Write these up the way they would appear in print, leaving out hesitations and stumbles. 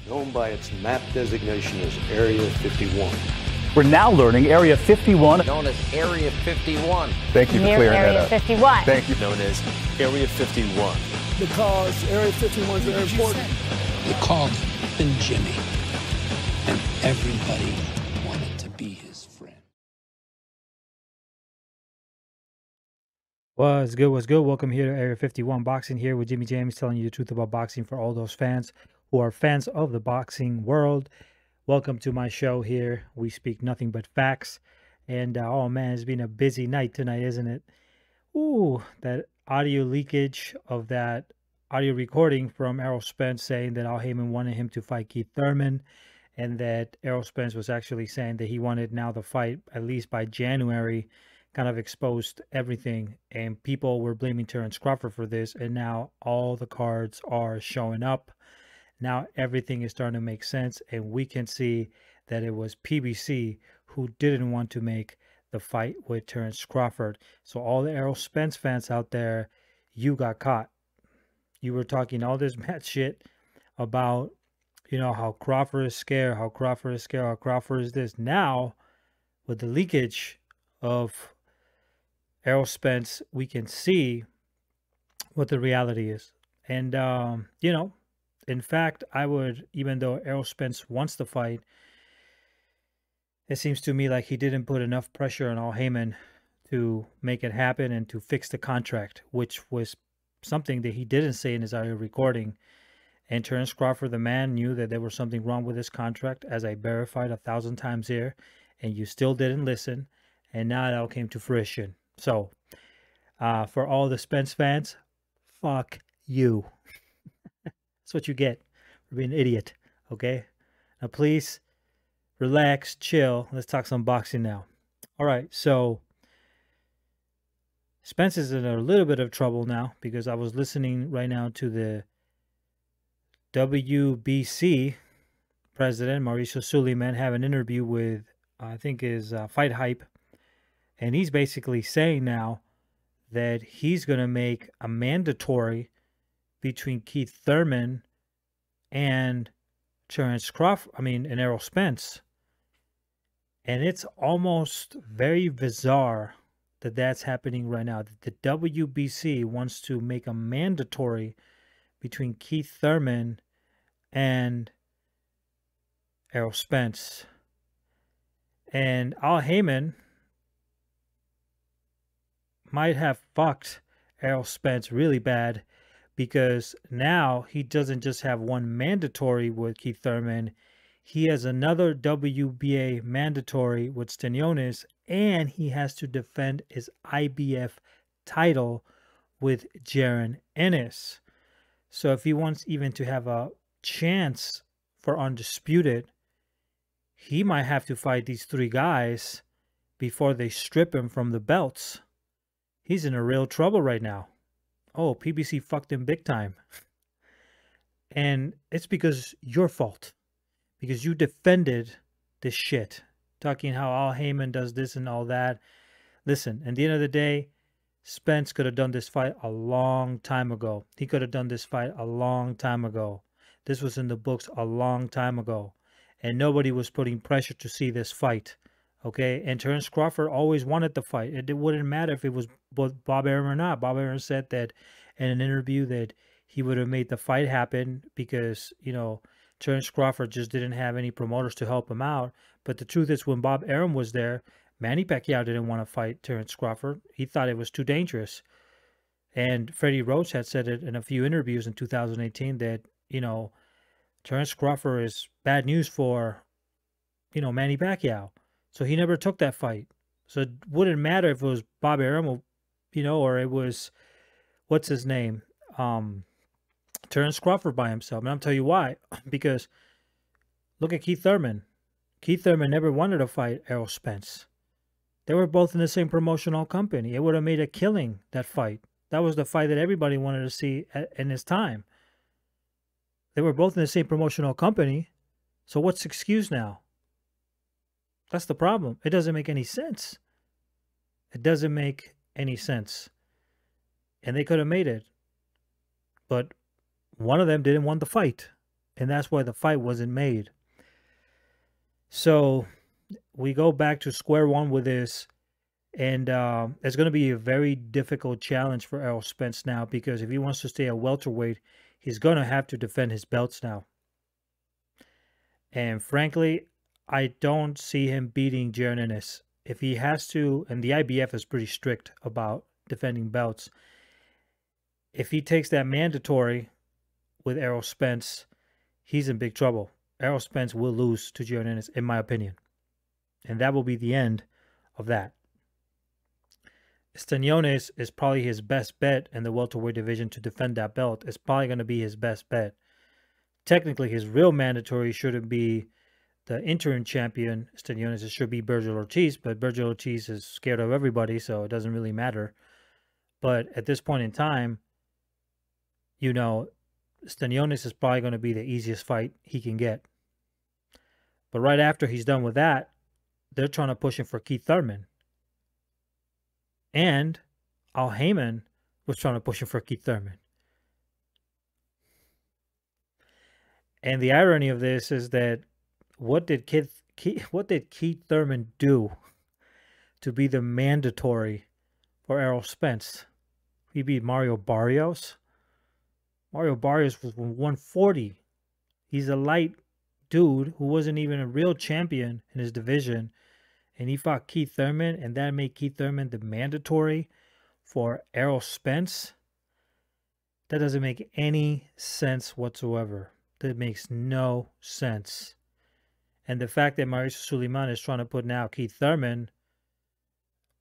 known by its map designation as Area 51. We're now learning Area 51, known as Area 51. Thank you for Near clearing Area that up. 51. Thank you. Known as Area 51. Because Area 51 is very important. They called him Jimmy, and everybody wanted to be his friend. What's good? What's good? Welcome here to Area 51 Boxing, here with Jimmy James, telling you the truth about boxing for all those fans who are fans of the boxing world. Welcome to my show here. We speak nothing but facts. And oh man, it's been a busy night tonight, isn't it? Ooh, that audio leakage of that audio recording from Errol Spence saying that Al Heyman wanted him to fight Keith Thurman, and that Errol Spence was actually saying that he wanted now the fight at least by January, kind of exposed everything, and people were blaming Terrence Crawford for this, and now all the cards are showing up. Now everything is starting to make sense, and we can see that it was PBC who didn't want to make the fight with Terrence Crawford. So all the Errol Spence fans out there, you got caught. You were talking all this mad shit about, you know, how Crawford is scared, how Crawford is scared, how Crawford is this. Now, with the leakage of Errol Spence, we can see what the reality is. And, you know, in fact, I would, even though Errol Spence wants to fight, it seems to me like he didn't put enough pressure on Al Heyman to make it happen and to fix the contract, which was something that he didn't say in his audio recording. And Terrence Crawford, the man, knew that there was something wrong with his contract, as I verified 1,000 times here, and you still didn't listen. And now it all came to fruition. So, for all the Spence fans, fuck you. That's what you get for being an idiot, okay? Now, please relax, chill. Let's talk some boxing now. All right, so Spence is in a little bit of trouble now, because I was listening right now to the WBC president, Mauricio Suleiman, have an interview with, I think is Fight Hype. And he's basically saying now that he's going to make a mandatory between Keith Thurman and Terrence Crawford, and Errol Spence. And it's almost very bizarre that that's happening right now. The WBC wants to make a mandatory between Keith Thurman and Errol Spence. And Al Heyman might have fucked Errol Spence really bad, because now he doesn't just have one mandatory with Keith Thurman, he has another WBA mandatory with Stenionis, and he has to defend his IBF title with Jaron Ennis. So if he wants even to have a chance for undisputed, he might have to fight these three guys before they strip him from the belts. He's in a real trouble right now. Oh, PBC fucked him big time. And it's because your fault. Because you defended this shit. Talking how Al Heyman does this and all that. Listen, at the end of the day, Spence could have done this fight a long time ago. He could have done this fight a long time ago. This was in the books a long time ago. And nobody was putting pressure to see this fight. Okay, and Terrence Crawford always wanted the fight. It wouldn't matter if it was Bob Arum or not. Bob Arum said that in an interview that he would have made the fight happen because, you know, Terrence Crawford just didn't have any promoters to help him out. But the truth is, when Bob Arum was there, Manny Pacquiao didn't want to fight Terrence Crawford. He thought it was too dangerous. And Freddie Roach had said it in a few interviews in 2018 that, you know, Terrence Crawford is bad news for, you know, Manny Pacquiao. So he never took that fight. So it wouldn't matter if it was Bob Arum, you know, or it was, what's his name? Terrence Crawford by himself. And I'll tell you why. Because look at Keith Thurman. Keith Thurman never wanted to fight Errol Spence. They were both in the same promotional company. It would have made a killing, that fight. That was the fight that everybody wanted to see in his time. They were both in the same promotional company. So what's the excuse now? That's the problem. It doesn't make any sense. It doesn't make any sense. And they could have made it. But one of them didn't want the fight. and that's why the fight wasn't made. So we go back to square one with this, and it's going to be a very difficult challenge for Errol Spence now, because if he wants to stay at welterweight, he's going to have to defend his belts now. And frankly, I don't see him beating Jaron Ennis. If he has to, and the IBF is pretty strict about defending belts, if he takes that mandatory with Errol Spence, he's in big trouble. Errol Spence will lose to Jaron Ennis, in my opinion. And that will be the end of that. Stanionis is probably his best bet in the welterweight division to defend that belt. It's probably going to be his best bet. Technically, his real mandatory shouldn't be the interim champion, Stanionis. It should be Virgil Ortiz, but Virgil Ortiz is scared of everybody, so it doesn't really matter. But at this point in time, you know, Stanionis is probably going to be the easiest fight he can get. But right after he's done with that, they're trying to push him for Keith Thurman. And Al Heyman was trying to push him for Keith Thurman. And the irony of this is that what did Keith Thurman do to be the mandatory for Errol Spence? He beat Mario Barrios. Mario Barrios was 140. He's a light dude who wasn't even a real champion in his division. And he fought Keith Thurman, and that made Keith Thurman the mandatory for Errol Spence. That doesn't make any sense whatsoever. That makes no sense. And the fact that Mauricio Suleiman is trying to put now Keith Thurman,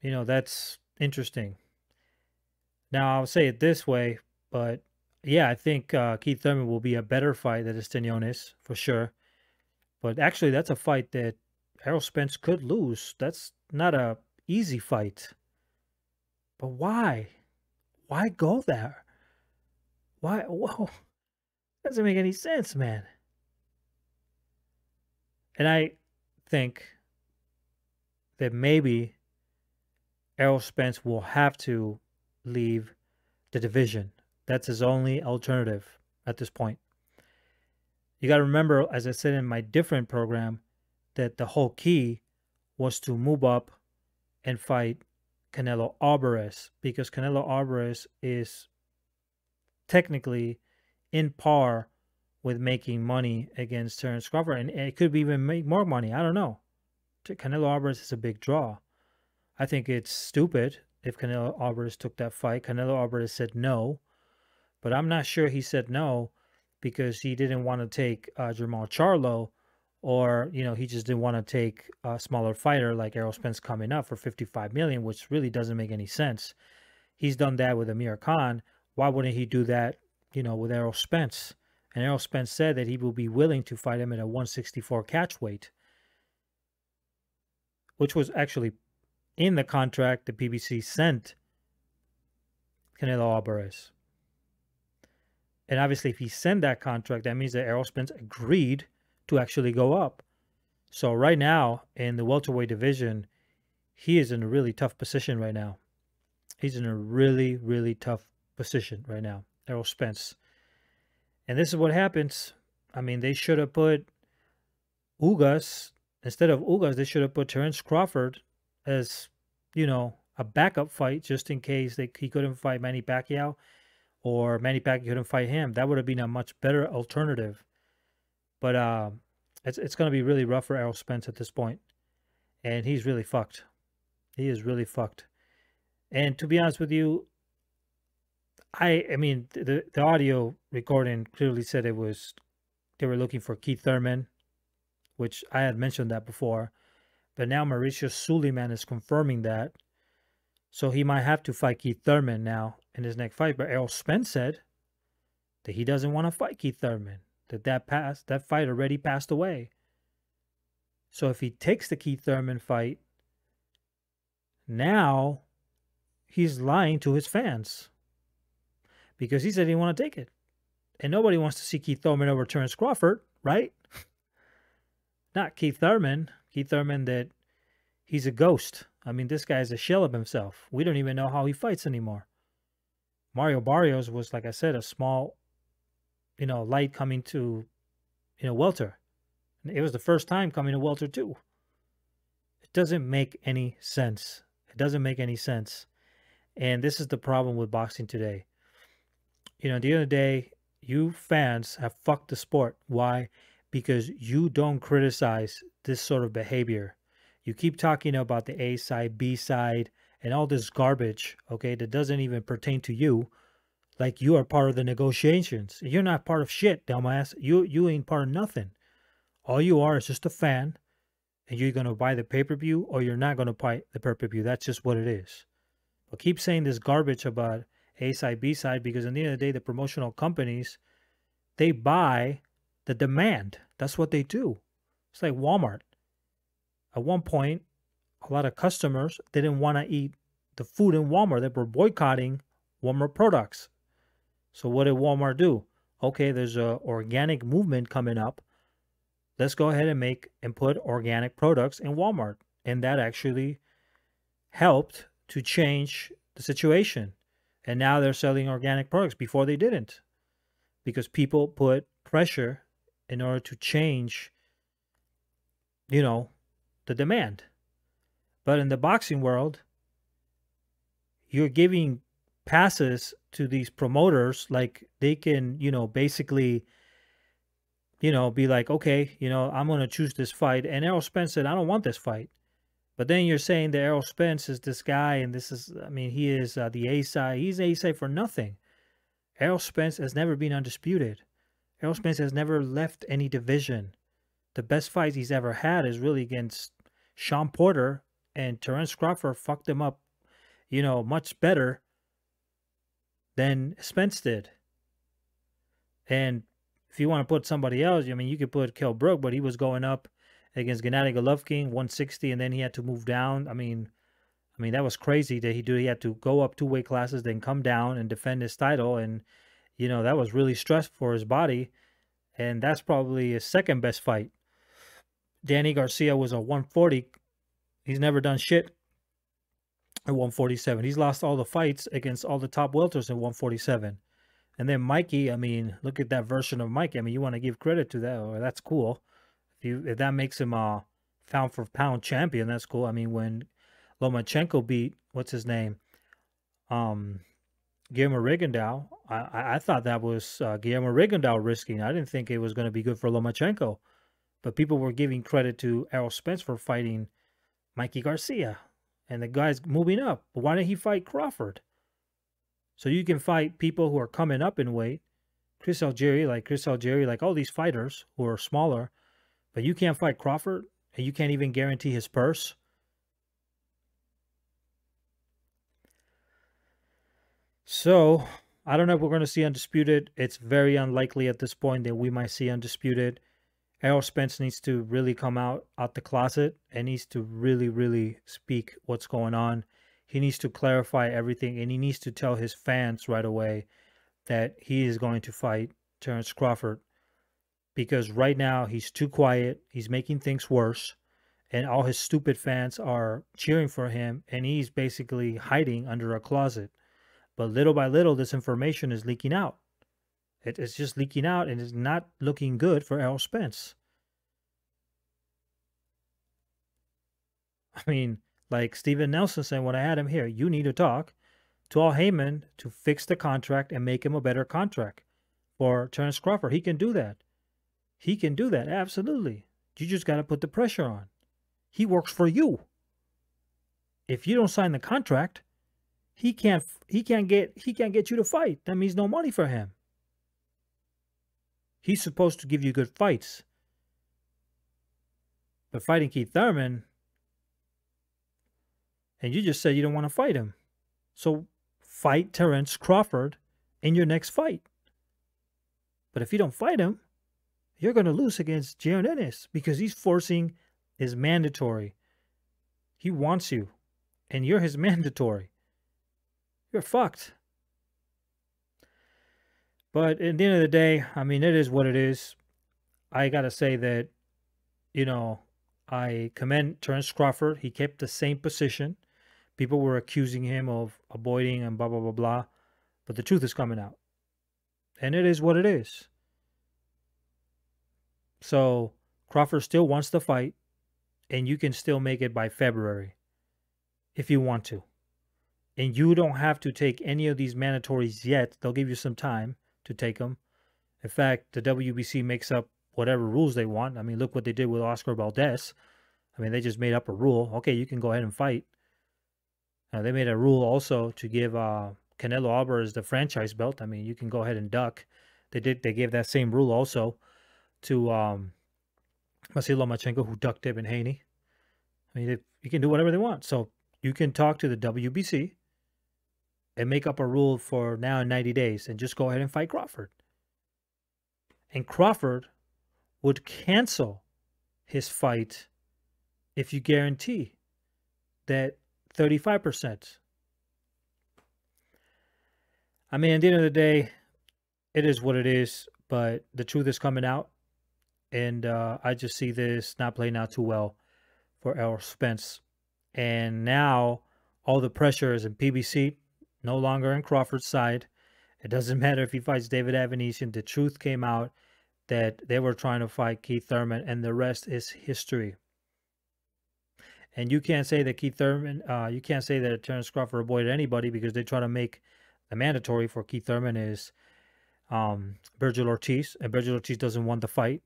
you know, that's interesting. Now, I'll say it this way, but yeah, I think Keith Thurman will be a better fight than Stanionis, for sure. But actually, that's a fight that Errol Spence could lose. That's not a easy fight. But why? Why go there? Why? Whoa. Doesn't make any sense, man. And I think that maybe Errol Spence will have to leave the division. That's his only alternative at this point. You got to remember, as I said in my different program, that the whole key was to move up and fight Canelo Alvarez, because Canelo Alvarez is technically in par with making money against Terence Crawford, and it could even make more money. I don't know. Canelo Alvarez is a big draw. I think it's stupid if Canelo Alvarez took that fight. Canelo Alvarez said no, but I'm not sure he said no because he didn't want to take Jermall Charlo, or, you know, he just didn't want to take a smaller fighter like Errol Spence coming up for $55 million, which really doesn't make any sense. He's done that with Amir Khan. Why wouldn't he do that, you know, with Errol Spence? And Errol Spence said that he will be willing to fight him at a 164 catch weight, which was actually in the contract the PBC sent Canelo Alvarez. And obviously, if he sent that contract, that means that Errol Spence agreed to actually go up. So right now in the welterweight division, he is in a really tough position right now. He's in a really, really tough position right now, Errol Spence. And this is what happens. I mean, they should have put Ugas, instead of Ugas, they should have put Terence Crawford as, you know, a backup fight just in case he couldn't fight Manny Pacquiao, or Manny Pacquiao couldn't fight him. That would have been a much better alternative. But it's going to be really rough for Errol Spence at this point. And he's really fucked. He is really fucked. And to be honest with you, I mean, the audio recording clearly said they were looking for Keith Thurman, which I had mentioned that before. But now Mauricio Suleiman is confirming that. So he might have to fight Keith Thurman now in his next fight. But Errol Spence said that he doesn't want to fight Keith Thurman. That fight already passed away. So if he takes the Keith Thurman fight, now he's lying to his fans, because he said he didn't want to take it. And nobody wants to see Keith Thurman over Terence Crawford, right? Not Keith Thurman. Keith Thurman, that he's a ghost. I mean, this guy's a shell of himself. We don't even know how he fights anymore. Mario Barrios was, like I said, a small, you know, light coming to welter. It was the first time coming to welter too. It doesn't make any sense. It doesn't make any sense. And this is the problem with boxing today. At the end of the day, you fans have fucked the sport. Why? Because you don't criticize this sort of behavior. You keep talking about the A side, B side, and all this garbage, okay, that doesn't even pertain to you. Like you are part of the negotiations. You're not part of shit, dumbass. You ain't part of nothing. All you are is just a fan, and you're gonna buy the pay-per-view or you're not gonna buy the pay-per-view. That's just what it is. But keep saying this garbage about A side, B side, because at the end of the day, the promotional companies, they buy the demand. That's what they do. It's like Walmart. At one point, a lot of customers didn't want to eat the food in Walmart. They were boycotting Walmart products. So what did Walmart do? Okay, there's a organic movement coming up. Let's go ahead and make and put organic products in Walmart. And that actually helped to change the situation. And now they're selling organic products. Before they didn't. Because people put pressure in order to change, the demand. But in the boxing world, you're giving passes to these promoters like they can, basically, be like, okay, I'm going to choose this fight. And Errol Spence said, I don't want this fight. But then you're saying that Errol Spence is this guy, and this is, he is the A side. He's A side for nothing. Errol Spence has never been undisputed. Errol Spence has never left any division. The best fights he's ever had is really against Sean Porter, and Terence Crawford fucked him up, much better than Spence did. And if you want to put somebody else, you could put Kell Brook, but he was going up against Gennady Golovkin, 160, and then he had to move down. That was crazy that he had to go up 2 weight classes, then come down and defend his title. And, that was really stressful for his body. And that's probably his second best fight. Danny Garcia was a 140. He's never done shit at 147. He's lost all the fights against all the top welters at 147. And then Mikey, look at that version of Mikey. You want to give credit to that. Or that's cool. If that makes him a pound for pound champion, that's cool. When Lomachenko beat, what's his name? Guillermo Rigondeaux. I thought that was Guillermo Rigondeaux risking. I didn't think it was going to be good for Lomachenko. But people were giving credit to Errol Spence for fighting Mikey Garcia. And the guy's moving up. But why didn't he fight Crawford? So you can fight people who are coming up in weight. Chris Algieri, like all these fighters who are smaller. But you can't fight Crawford. And you can't even guarantee his purse. So, I don't know if we're going to see Undisputed. It's very unlikely at this point that we might see Undisputed. Errol Spence needs to really come out the closet and needs to really, really speak what's going on. He needs to clarify everything, and he needs to tell his fans right away that he is going to fight Terence Crawford. Because right now, he's too quiet. He's making things worse. And all his stupid fans are cheering for him, and he's basically hiding under a closet. But little by little, this information is leaking out. It's just leaking out, and it's not looking good for Errol Spence. Like Steven Nelson said when I had him here, you need to talk to Al Heyman to fix the contract and make him a better contract for Terence Crawford. He can do that. He can do that, absolutely. You just got to put the pressure on. He works for you. If you don't sign the contract, he can't get you to fight. That means no money for him. He's supposed to give you good fights. But fighting Keith Thurman, and you just said you don't want to fight him. So fight Terence Crawford in your next fight. But if you don't fight him, you're going to lose against Jaron Ennis because he's forcing his mandatory. He wants you, and you're his mandatory. You're fucked. But at the end of the day, it is what it is. I got to say that, I commend Terence Crawford. He kept the same position. People were accusing him of avoiding and blah, blah, blah, blah. But the truth is coming out. And it is what it is. So Crawford still wants the fight, and you can still make it by February if you want to. And you don't have to take any of these mandatories yet. They'll give you some time to take them. In fact, the WBC makes up whatever rules they want. I mean, look what they did with Oscar Valdez. I mean, they just made up a rule. Okay, you can go ahead and fight. They made a rule also to give Canelo Alvarez the franchise belt. I mean, you can go ahead and duck. They gave that same rule also to Vasily Lomachenko, who ducked Devin Haney. I mean, you can do whatever they want. So you can talk to the WBC and make up a rule for now in 90 days and just go ahead and fight Crawford. And Crawford would cancel his fight if you guarantee that 35%. I mean, at the end of the day, it is what it is, but the truth is coming out. And I just see this not playing out too well for Errol Spence. And now all the pressure is in PBC, no longer in Crawford's side. It doesn't matter if he fights David Avenesian. The truth came out that they were trying to fight Keith Thurman, and the rest is history. And you can't say that Keith Thurman, you can't say that Terence Crawford avoided anybody, because they try to make the mandatory for Keith Thurman is Virgil Ortiz, and Virgil Ortiz doesn't want the fight.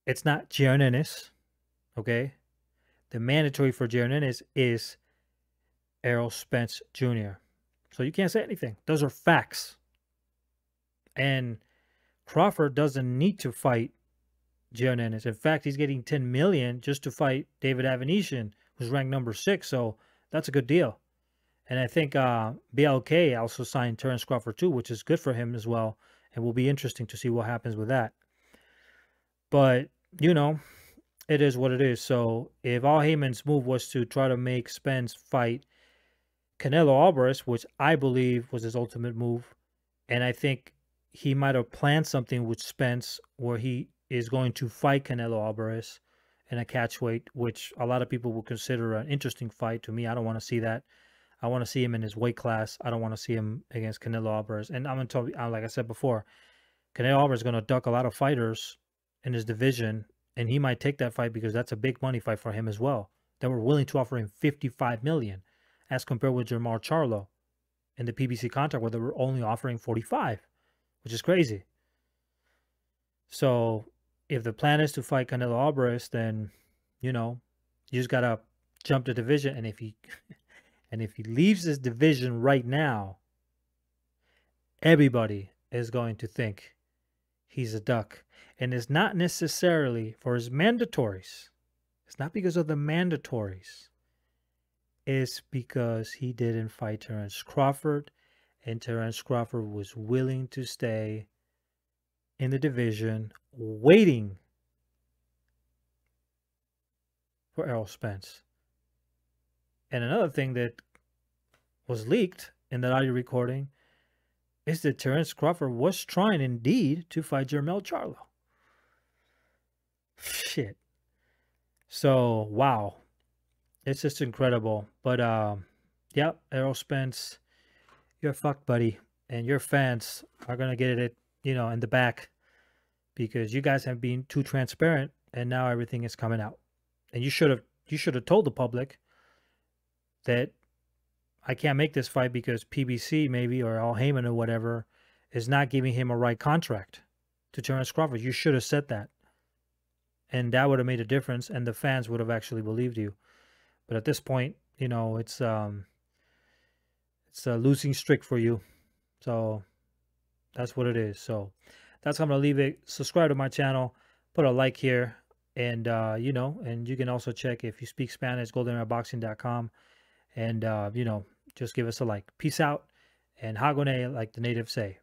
It's not Jaron Ennis, okay? The mandatory for Jaron Ennis is Errol Spence Jr. So you can't say anything. Those are facts. And Crawford doesn't need to fight Jaron Ennis. In fact, he's getting $10 million just to fight David Avenesian, who's ranked number 6. So that's a good deal. And I think BLK also signed Terence Crawford too, which is good for him as well. And will be interesting to see what happens with that. But, you know, it is what it is. So if Al Heyman's move was to try to make Spence fight Canelo Alvarez, which I believe was his ultimate move, and I think he might have planned something with Spence where he is going to fight Canelo Alvarez in a catchweight, which a lot of people would consider an interesting fight. To me, I don't want to see that. I want to see him in his weight class. I don't want to see him against Canelo Alvarez. And I'm going to tell you, like I said before, Canelo Alvarez is going to duck a lot of fighters in his division, and he might take that fight because that's a big money fight for him as well. They were willing to offer him $55 million, as compared with Jermall Charlo in the PBC contract, where they were only offering $45, which is crazy. So if the plan is to fight Canelo Alvarez, then, you know, you just gotta jump the division. And if he leaves this division right now, everybody is going to think he's a duck. And it's not necessarily for his mandatories. It's not because of the mandatories. It's because he didn't fight Terence Crawford, and Terence Crawford was willing to stay in the division waiting for Errol Spence. And another thing that was leaked in that audio recording is that Terence Crawford was trying indeed to fight Jermall Charlo. Shit. So, wow. It's just incredible. But, yeah, Errol Spence, you're fucked, buddy. And your fans are going to get it, you know, in the back, because you guys have been too transparent, and now everything is coming out. And you should have told the public that I can't make this fight because PBC maybe, or Al Heyman or whatever, is not giving him a right contract to Terence Crawford. You should have said that. And that would have made a difference, and the fans would have actually believed you. But at this point, you know, it's a losing streak for you. So that's what it is. So that's how I'm going to leave it. Subscribe to my channel. Put a like here. And, you know, and you can also check, if you speak Spanish, goldenerboxing.com. And, you know, just give us a like. Peace out. And Hagone, like the natives say.